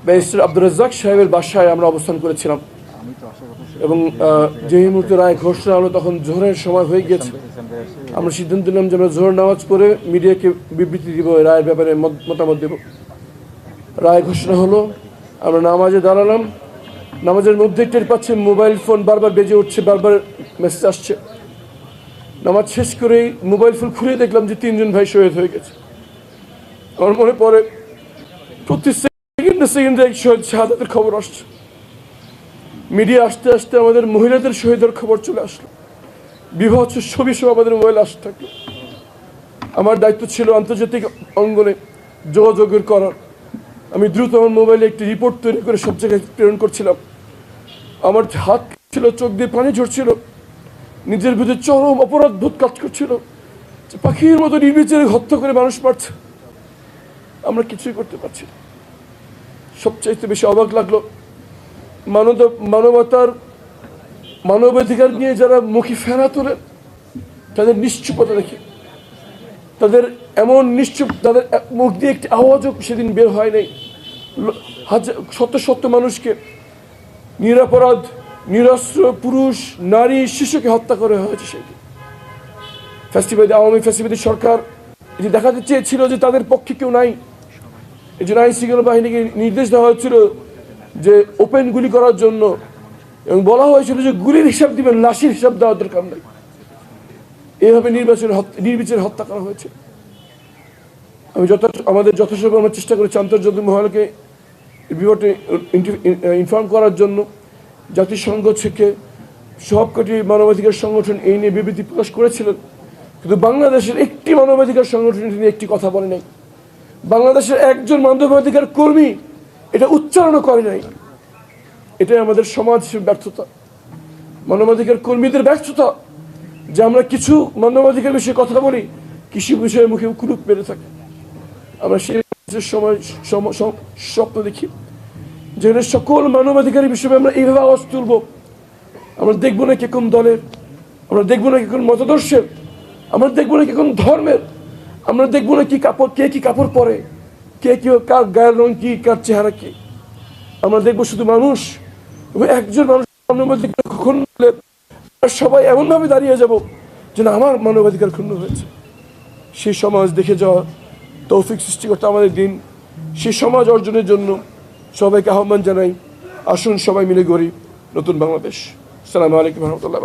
Barrister Abdur Razzak সাহেবের বাসায় আমরা অবস্থান করেছিলাম এবং যে মুহূর্তে রায় ঘোষণা হলো তখন জোহরের সময় হয়ে গেছে। আমরা সিদ্ধান্ত নিলাম যে আমরা জোহর নামাজ পড়ে মিডিয়াকে বিবৃতি দিব, রায়ের ব্যাপারে মতামত দেব। রায় ঘোষণা হলো, আমরা নামাজে দাঁড়ালাম। নামাজের মধ্যে টের পাচ্ছে মোবাইল ফোন বারবার বেজে উঠছে, বারবার মেসেজ আসছে। নামাজ শেষ করেই মোবাইল ফোন খুলে দেখলাম যে 3 জন ভাই শহীদ হয়ে গেছে। আমার মনে পড়ে প্রতি সেকেন্ডে শহীদ শাহাদাতের খবর আসছে। মিডিয়া আসতে আসতে আমাদের মহিলাদের শহীদের খবর চলে আসলো, বিভৎস ছবি সব আমাদের মোবাইলে আসতে থাকলো। আমার দায়িত্ব ছিল আন্তর্জাতিক অঙ্গনে যোগাযোগের করার। আমি দ্রুত আমার মোবাইলে একটি রিপোর্ট তৈরি করে সব জায়গায় প্রেরণ করছিলাম। আমার হাত ছিল, চোখ দিয়ে পানি ঝরছিল, নিজের ভিতরে চরম অপরাধবোধ কাজ করছিল যে পাখির মতো নির্বিচারে হত্যা করে মানুষ মারছে, আমরা কিছুই করতে পারছি না। সবচাইতে বেশি অবাক লাগলো মানবাধিকার নিয়ে যারা মুখে ফেরা তোলে তাদের নিশ্চুপতা দেখে, তাদের এমন নিশ্চুপ, তাদের মুখ দিয়ে একটি আওয়াজও সেদিন বের হয় নাই। শত মানুষকে, নিরাপরাধ নিরস্ত্র পুরুষ নারী শিশুকে হত্যা করা হয়েছে সেদিন। আওয়ামী ফ্যাসিবাদী সরকার এটি দেখাতে চেয়েছিল যে তাদের পক্ষে কেউ নাই। এই জন্য আইন শৃঙ্খলা বাহিনীকে নির্দেশ দেওয়া হয়েছিল যে ওপেন গুলি করার জন্য, এবং বলা হয়েছিল যে গুলির হিসাব দিবেন, লাশের হিসাব দেওয়ার দরকার নাই। এইভাবে নির্বিচারে হত্যা করা হয়েছে। আমি আমাদের যথাসম্ভব আমরা চেষ্টা করেছি আন্তর্জাতিক মহলকে বিপদে ইনফর্ম করার জন্য। জাতিসংঘ থেকে সবকটি মানবাধিকার সংগঠন এই নিয়ে বিবৃতি প্রকাশ করেছিলেন, কিন্তু বাংলাদেশের একটি মানবাধিকার সংগঠন নিয়ে একটি কথা বলে নাই। বাংলাদেশের একজন মানবাধিকার কর্মী এটা উচ্চারণও করে নাই। এটাই আমাদের সমাজ ব্যর্থতা, মানবাধিকার কর্মীদের ব্যর্থতা, যে আমরা কিছু মানবাধিকার বিষয়ে কথা বলি, কৃষি বিষয়ে মুখে কুলুপ মেরে থাকি। আমরা সেই স্বপ্ন দেখি যেখানে সকল মানবাধিকারের বিষয়ে আমরা এইভাবে আওয়াজ তুলব। আমরা দেখবো না কে কোন দলের, আমরা দেখবো না কে কোন মতাদর্শের, আমরা দেখবো না কে কোন ধর্মের, আমরা দেখবো না কি কাপড়, কে কি কাপড় পরে, কে কি, কার গায়ের রং কি, কার চেহারা কি। আমরা দেখবো শুধু মানুষ, এবং একজন মানুষ মানবাধিকার ক্ষুণ্ণ হলে সবাই এমনভাবে দাঁড়িয়ে যাব যেন আমার মানবাধিকার ক্ষুণ্ণ হয়েছে। সেই সমাজ দেখে যাওয়া তৌফিক সৃষ্টি করতে আমাদের দিন। সেই সমাজ অর্জনের জন্য সবাইকে আহ্বান জানাই, আসুন সবাই মিলে গড়ি নতুন বাংলাদেশ। আসসালামু আলাইকুম রহমতুল্লাহ।